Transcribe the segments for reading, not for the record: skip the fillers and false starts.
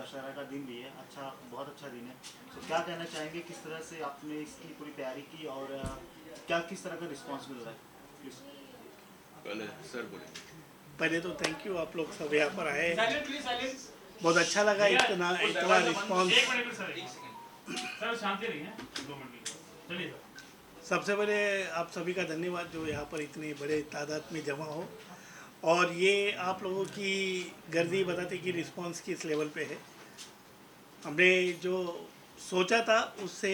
दशहरा का दिन भी है, अच्छा बहुत अच्छा दिन है। तो क्या कहना चाहेंगे, किस तरह से आपने इसकी पूरी तैयारी की और क्या किस तरह का रिस्पांस मिल रहा है प्लीज़। पहले सर बोलेंगे। पहले तो थैंक यू, आप लोग सब यहाँ पर आए, साइलेंट प्लीज साइलेंट। बहुत अच्छा लगा भैया, इतना वो इतना दरवाजा बंद- रिस्पांस। एक मिनट सर, एक सेकंड सर, शांति रही है 2 मिनट के लिए। चलिए सर। सबसे पहले आप सभी का धन्यवाद जो यहाँ पर इतने बड़े तादाद में जमा हो, और ये आप लोगों की गर्दी बताते कि रिस्पांस किस लेवल पे है। हमने जो सोचा था उससे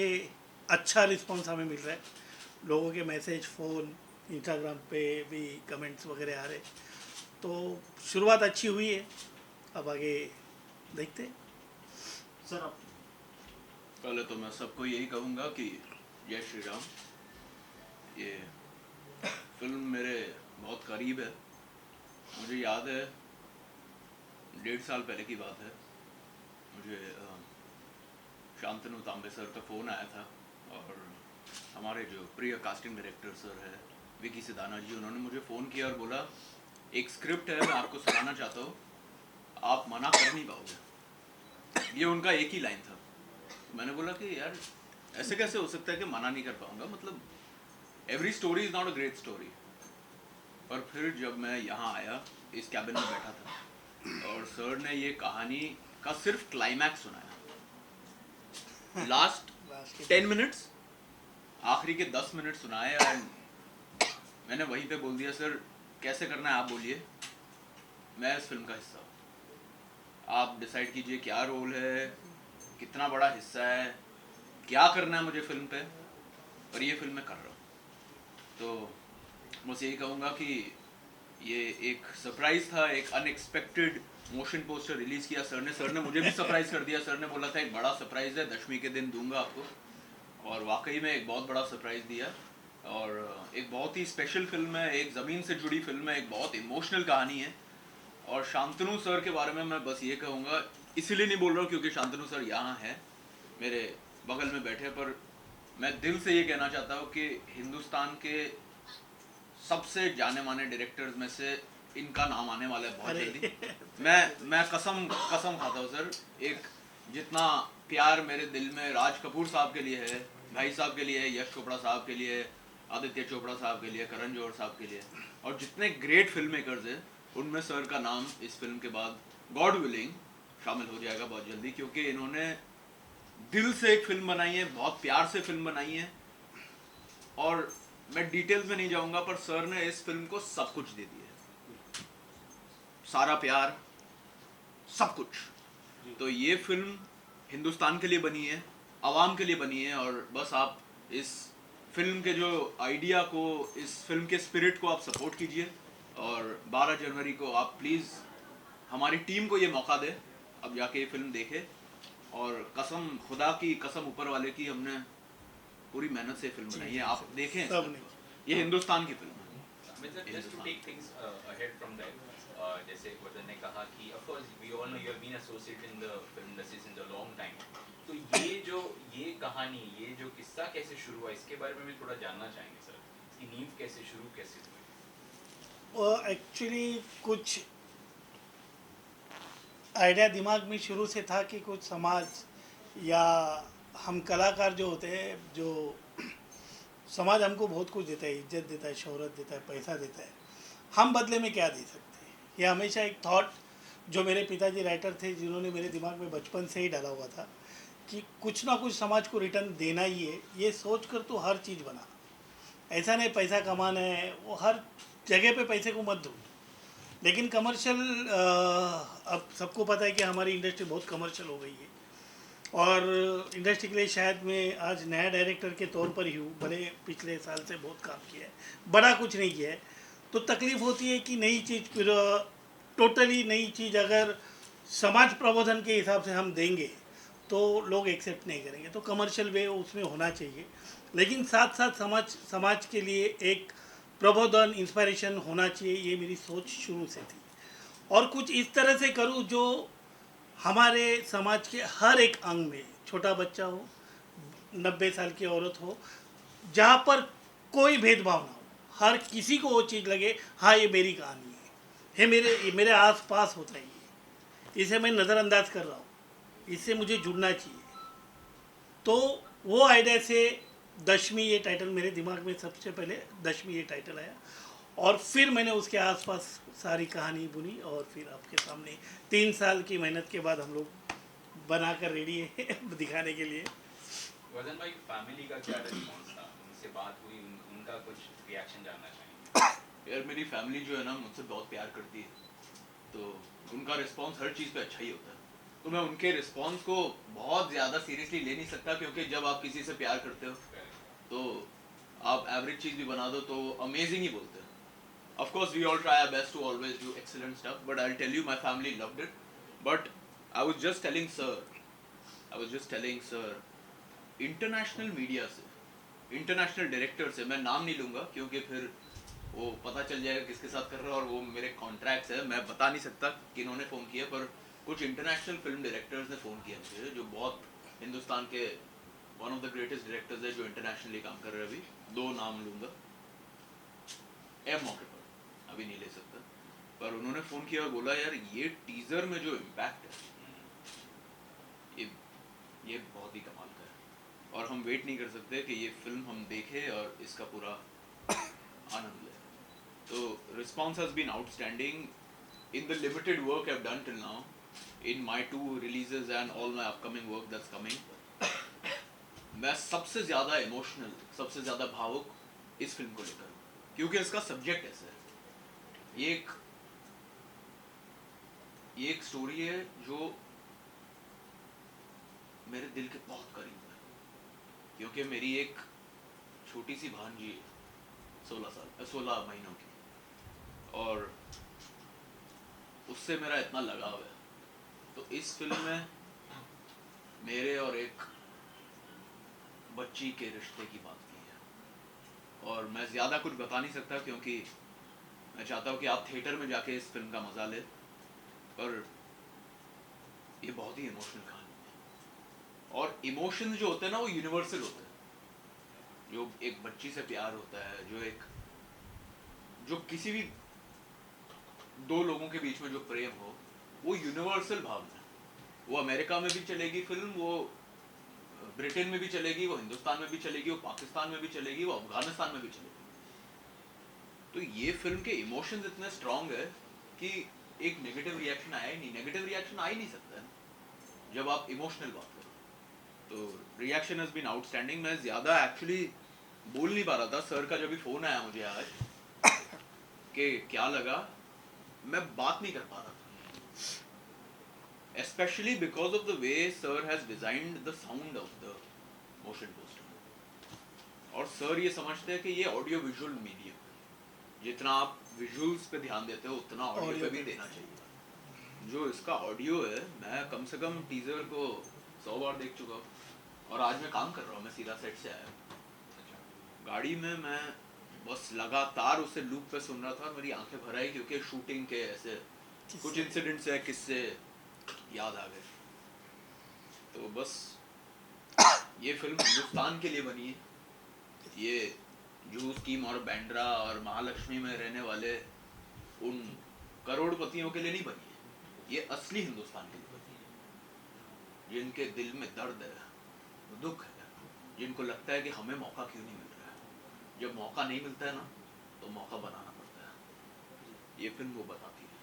अच्छा रिस्पांस हमें मिल रहा है। लोगों के मैसेज, फ़ोन, इंस्टाग्राम पे भी कमेंट्स वगैरह आ रहे, तो शुरुआत अच्छी हुई है। अब आगे देखते हैं। सर आप पहले तो मैं सबको यही कहूँगा कि जय श्री राम। ये फिल्म मेरे बहुत करीब है। मुझे याद है 1.5 साल पहले की बात है, मुझे शांतनु तांबे सर का फ़ोन आया था, और हमारे जो प्रिय कास्टिंग डायरेक्टर सर है विकी सिदाना जी, उन्होंने मुझे फ़ोन किया और बोला एक स्क्रिप्ट है, मैं आपको सुनाना चाहता हूँ, आप मना कर नहीं पाओगे। ये उनका एक ही लाइन था। मैंने बोला कि यार ऐसे कैसे हो सकता है कि मना नहीं कर पाऊंगा, मतलब every story is not a great story. पर फिर जब मैं यहाँ आया, इस कैबिन में बैठा था और सर ने ये कहानी का सिर्फ क्लाइमैक्स सुनाया, लास्ट 10 मिनट्स, आखिरी के 10 मिनट सुनाए, एंड मैंने वहीं पे बोल दिया सर कैसे करना है आप बोलिए, मैं इस फिल्म का हिस्सा हूँ, आप डिसाइड कीजिए क्या रोल है, कितना बड़ा हिस्सा है, क्या करना है मुझे फिल्म पे, और ये फिल्म मैं कर रहा हूँ। तो बस यही कहूँगा कि ये एक सरप्राइज़ था, एक अनएक्सपेक्टेड मोशन पोस्टर रिलीज़ किया सर ने मुझे भी सरप्राइज़ कर दिया। सर ने बोला था एक बड़ा सरप्राइज़ है, दशमी के दिन दूंगा आपको, और वाकई में एक बहुत बड़ा सरप्राइज़ दिया। और एक बहुत ही स्पेशल फिल्म है, एक ज़मीन से जुड़ी फिल्म है, एक बहुत इमोशनल कहानी है। और शांतनु सर के बारे में मैं बस ये कहूँगा, इसीलिए नहीं बोल रहा हूँ क्योंकि शांतनु सर यहाँ हैं मेरे बगल में बैठे, पर मैं दिल से ये कहना चाहता हूँ कि हिंदुस्तान के सबसे जाने माने डायरेक्टर्स में से इनका नाम आने वाला है बहुत जल्दी। मैं कसम खाता हूँ सर, एक जितना प्यार मेरे दिल में राज कपूर साहब के लिए है, भाई साहब के लिए है, यश चोपड़ा साहब के लिए, आदित्य चोपड़ा साहब के लिए, करण जौहर साहब के लिए, और जितने ग्रेट फिल्म मेकर्स हैं उनमें सर का नाम इस फिल्म के बाद गॉड विलिंग शामिल हो जाएगा बहुत जल्दी, क्योंकि इन्होंने दिल से एक फिल्म बनाई है, बहुत प्यार से फिल्म बनाई है। और मैं डिटेल्स में नहीं जाऊंगा, पर सर ने इस फिल्म को सब कुछ दे दिया, सारा प्यार, सब कुछ। तो ये फिल्म हिंदुस्तान के लिए बनी है, आवाम के लिए बनी है, और बस आप इस फिल्म के जो आइडिया को, इस फिल्म के स्पिरिट को आप सपोर्ट कीजिए, और 12 जनवरी को आप प्लीज़ हमारी टीम को ये मौका दें, अब जाके ये फिल्म देखे, और कसम खुदा की कसम ऊपर वाले की, हमने पूरी मेहनत से फिल्म बनाई है, आप देखें इस फिल्म को। ये हिंदुस्तान की फिल्म है। Just to take things ahead from that, जैसे वतन ने कहा कि of course we all know you have been associated in the film industry since a long time, तो ये कहानी, ये जो किस्सा कैसे शुरू हुआ, इसके बारे में भी थोड़ा जानना चाहेंगे सर, इसकी नींव कैसे शुरू कैसे हुई? एक्चुअली कुछ आइडिया दिमाग में शुरू से था कि कुछ समाज या हम कलाकार जो होते हैं, जो समाज हमको बहुत कुछ देता है, इज्जत देता है, शोहरत देता है, पैसा देता है, हम बदले में क्या दे सकते हैं। ये हमेशा एक थॉट जो मेरे पिताजी राइटर थे, जिन्होंने मेरे दिमाग में बचपन से ही डाला हुआ था कि कुछ ना कुछ समाज को रिटर्न देना ही है। ये सोच कर तो हर चीज़ बना, ऐसा नहीं पैसा कमाना है, वो हर जगह पे पैसे को मत दो। लेकिन कमर्शियल, अब सबको पता है कि हमारी इंडस्ट्री बहुत कमर्शियल हो गई है, और इंडस्ट्री के लिए शायद मैं आज नया डायरेक्टर के तौर पर ही हूँ, भले पिछले साल से बहुत काम किया है, बड़ा कुछ नहीं किया है। तो तकलीफ़ होती है कि नई चीज़, टोटली नई चीज़ अगर समाज प्रबोधन के हिसाब से हम देंगे तो लोग एक्सेप्ट नहीं करेंगे। तो कमर्शियल वे उसमें होना चाहिए, लेकिन साथ साथ समाज के लिए एक प्रबोधन, इंस्पायरेशन होना चाहिए। ये मेरी सोच शुरू से थी, और कुछ इस तरह से करूँ जो हमारे समाज के हर एक अंग में, छोटा बच्चा हो, 90 साल की औरत हो, जहाँ पर कोई भेदभाव ना हो, हर किसी को वो चीज़ लगे हाँ ये मेरी कहानी है, ये मेरे आस पास होता है, इसे मैं नज़रअंदाज कर रहा हूँ। इससे मुझे जुड़ना चाहिए। तो वो आइडिया से दशमी ये टाइटल मेरे दिमाग में सबसे पहले दशमी ये टाइटल आया, और फिर मैंने उसके आसपास सारी कहानी बुनी, और फिर आपके सामने 3 साल की मेहनत के बाद हम लोग बनाकर रेडी है दिखाने के लिए। वजन भाई फैमिली का क्या रिस्पॉन्स था? उनसे बात हुई, उनका कुछ रिएक्शन जानना चाहेंगे। यार मेरी फैमिली जो है ना मुझसे बहुत प्यार करती है, तो उनका रिस्पॉन्स हर चीज़ पे अच्छा ही होता है। तो मैं उनके रिस्पॉन्स को बहुत ज़्यादा सीरियसली ले नहीं सकता, क्योंकि जब आप किसी से प्यार करते हो तो आप एवरेज चीज़ भी बना दो तो अमेजिंग ही बोलते हैं। Of course, we all try our best to always do excellent stuff, but I'll tell you, my family loved it. But I was just telling sir, international media से, international director से, मैं नाम नहीं लूँगा क्योंकि फिर वो पता चल जाएगा किसके साथ कर रहा है, और वो मेरे कॉन्ट्रैक्ट्स है, मैं बता नहीं सकता किन्होंने फ़ोन किया, पर कुछ इंटरनेशनल फिल्म डायरेक्टर्स ने फ़ोन किया मुझे, जो बहुत हिंदुस्तान के one of the greatest directors है जो इंटरनेशनली काम कर रहे हैं। अभी 2 नाम लूँगा मौके पर, अभी नहीं ले सकता, पर उन्होंने फ़ोन किया और बोला यार ये टीज़र में जो इम्पैक्ट है ये बहुत ही कमाल का है, और हम वेट नहीं कर सकते कि ये फिल्म हम देखें और इसका पूरा आनंद लें। तो response has been outstanding in the limited work I have done till now, in my 2 releases and all my upcoming work that's coming. मैं सबसे ज़्यादा इमोशनल, सबसे ज़्यादा भावुक इस फिल्म को लेकर, क्योंकि इसका सब्जेक्ट ऐसा है। ये एक स्टोरी है जो मेरे दिल के बहुत करीब है, क्योंकि मेरी एक छोटी सी भांजी है 16 महीनों की, और उससे मेरा इतना लगाव है। तो इस फिल्म में मेरे और एक बच्ची के रिश्ते की बात की है, और मैं ज़्यादा कुछ बता नहीं सकता क्योंकि मैं चाहता हूँ कि आप थिएटर में जाके इस फिल्म का मज़ा लें, पर ये बहुत ही इमोशनल कहानी है, और इमोशंस जो होते हैं ना वो यूनिवर्सल होते हैं। जो एक बच्ची से प्यार होता है, जो किसी भी 2 लोगों के बीच में जो प्रेम हो, वो यूनिवर्सल भावना है। वो अमेरिका में भी चलेगी फिल्म, वो ब्रिटेन में भी चलेगी, वो हिंदुस्तान में भी चलेगी, वो पाकिस्तान में भी चलेगी, वो अफगानिस्तान में भी चलेगी। तो ये फिल्म के इमोशंस इतने स्ट्रांग है कि एक नेगेटिव रिएक्शन आया ही नहीं। नेगेटिव रिएक्शन आ ही नहीं सकता है जब आप इमोशनल बात करो। तो रिएक्शन हैज़ बीन आउटस्टैंडिंग। मैं ज़्यादा एक्चुअली बोल नहीं पा रहा था। सर का जब भी फ़ोन आया मुझे आज कि क्या लगा, मैं बात नहीं कर पा रहा था, especially because of the way sir has designed the sound of the motion poster. और सर ये समझते हैं कि ये ऑडियो विजुअल मीडियम, जितना आप विजुअल्स पे ध्यान देते हो उतना ऑडियो पे भी देना चाहिए। जो इसका ऑडियो है, मैं कम से कम टीजर को 100 बार देख चुका हूँ, और आज मैं काम कर रहा हूँ, मैं सीधा सेट से आया गाड़ी में, मैं बस लगातार उसे लूप पे सुन रहा था, मेरी आंखें भर आई, क्योंकि शूटिंग के ऐसे कुछ इंसिडेंट्स है, किससे याद आ गए। तो बस ये फिल्म हिंदुस्तान के लिए बनी है। ये जूहू स्कीम और बैंड्रा और महालक्ष्मी में रहने वाले उन करोड़पतियों के लिए नहीं बनी है, ये असली हिंदुस्तान के लिए बनी है, जिनके दिल में दर्द है, दुख है, जिनको लगता है कि हमें मौका क्यों नहीं मिल रहा है। जब मौका नहीं मिलता है ना, तो मौका बनाना पड़ता है। ये फिल्म वो बताती है।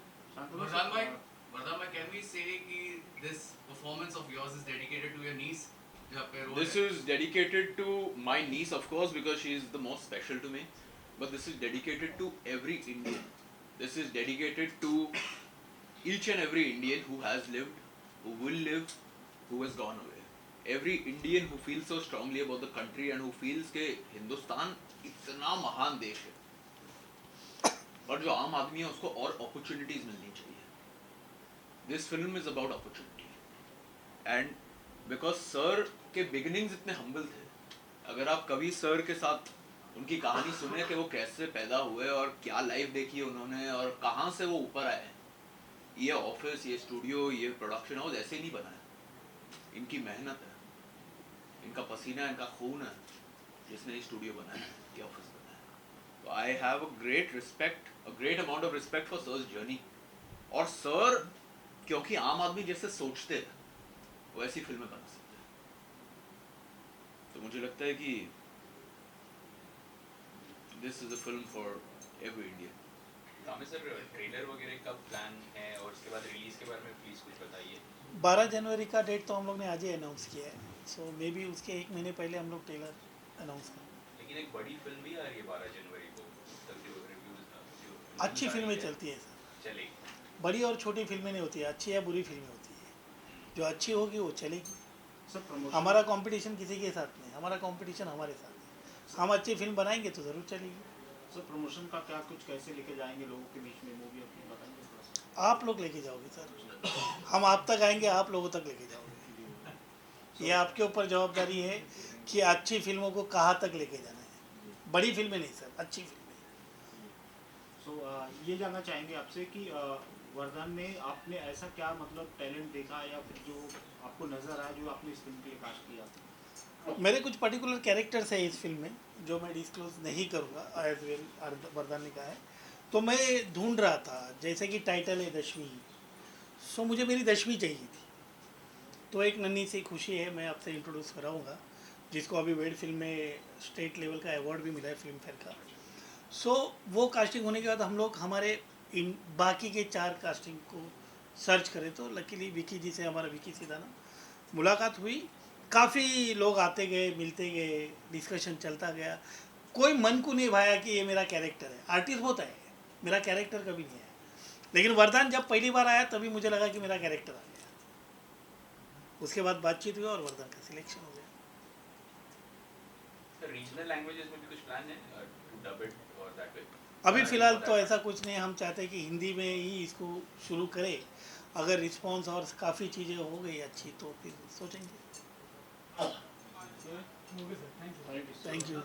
Vardhan bhai, can we say कि this performance of yours is dedicated to your niece? जो आपका role This है? is dedicated to my niece, of course, because she is the most special to me. But this is dedicated to every Indian. This is dedicated to each and every Indian who has lived, who will live, who has gone away. Every Indian who feels so strongly about the country and who feels कि हिंदुस्तान इतना महान देश है, पर जो आम आदमी है उसको और opportunities मिलनी चाहिए। This film is about opportunity. And because sir के बिगिनिंग्स इतने हम्बल थे, अगर आप कभी सर के साथ उनकी कहानी सुने कि वो कैसे पैदा हुए और क्या लाइफ देखी है उन्होंने और कहाँ से वो ऊपर आए, ये ऑफिस, ये स्टूडियो, ये प्रोडक्शन हाउस ऐसे नहीं बना है। इनकी मेहनत है, इनका पसीना, इनका खून है जिसने ये स्टूडियो बनाया है, ये ऑफिस बनाया है। तो I have a great respect, a great amount of respect for sir's journey. और सर क्योंकि आम आदमी जैसे सोचते हैं, वैसी फिल्में बना सकते हैं। तो मुझे लगता है कि this is a film for every Indian. Kamil sir, trailer वगैरह का प्लान है और उसके बाद रिलीज के बारे में प्लीज कुछ बताइए। 12 जनवरी का डेट तो हम लोग ने आज ही अनाउंस किया है, सो मे बी उसके 1 महीने पहले हम लोग ट्रेलर अनाउंस करें। लेकिन एक बड़ी फिल्म भी आ रही है 12 जनवरी को, तब जो रिव्यूज अच्छी फिल्में चलती है सर, चलेगी। बड़ी और छोटी फिल्में नहीं होती है, अच्छी या बुरी फिल्में होती है, जो अच्छी होगी वो चलेगी। सर प्रमोशन हमारा कंपटीशन किसी के साथ नहीं, हमारा कंपटीशन हमारे साथ है। हम अच्छी फिल्म बनाएंगे तो ज़रूर चलेगी। सर प्रमोशन का क्या कुछ कैसे लेके जाएंगे लोगों के बीच में, मूवी अपनी बताएंगे थोड़ा सा। आप लोग लेके जाओगे सर, हम आप तक आएंगे, आप लोगों तक लेके जाओगे। ये आपके ऊपर जवाबदारी है कि अच्छी फिल्मों को कहाँ तक लेके जाना है, बड़ी फिल्में नहीं सर, अच्छी फिल्में। सो ये जानना चाहेंगे आपसे कि वरदान में आपने ऐसा क्या मतलब टैलेंट देखा या फिर जो आपको नज़र आया जो आपने इस फिल्म के लिए कास्ट किया? मेरे कुछ पर्टिकुलर कैरेक्टर्स है इस फिल्म में जो मैं डिस्क्लोज नहीं करूँगा, एज वेल वरदान ने कहा है। तो मैं ढूंढ रहा था, जैसे कि टाइटल है दशमी, सो मुझे मेरी दशमी चाहिए थी। तो एक नन्ही सी खुशी है, मैं आपसे इंट्रोड्यूस कराऊंगा, जिसको अभी वेड फिल्म में स्टेट लेवल का अवार्ड भी मिला है फिल्म फेयर का। सो वो कास्टिंग होने के बाद हम लोग हमारे इन बाकी के 4 कास्टिंग को सर्च करें तो लकीली विकी जी से, हमारा विकी सिदाना, मुलाकात हुई। काफ़ी लोग आते गए, मिलते गए, डिस्कशन चलता गया। कोई मन को नहीं भाया कि ये मेरा कैरेक्टर है। आर्टिस्ट होता है, मेरा कैरेक्टर कभी नहीं है। लेकिन वरदान जब पहली बार आया तभी मुझे लगा कि मेरा कैरेक्टर आ गया। उसके बाद बातचीत हुई और वरदान का सिलेक्शन हो गया। सर रीजनल लैंग्वेजेस में भी कुछ प्लान है टू डब इट और दैट वे? अभी फ़िलहाल तो ऐसा कुछ नहीं, हम चाहते हैं कि हिंदी में ही इसको शुरू करें। अगर रिस्पांस और काफ़ी चीज़ें हो गई अच्छी तो फिर सोचेंगे। Okay sir, thank you. Thank you.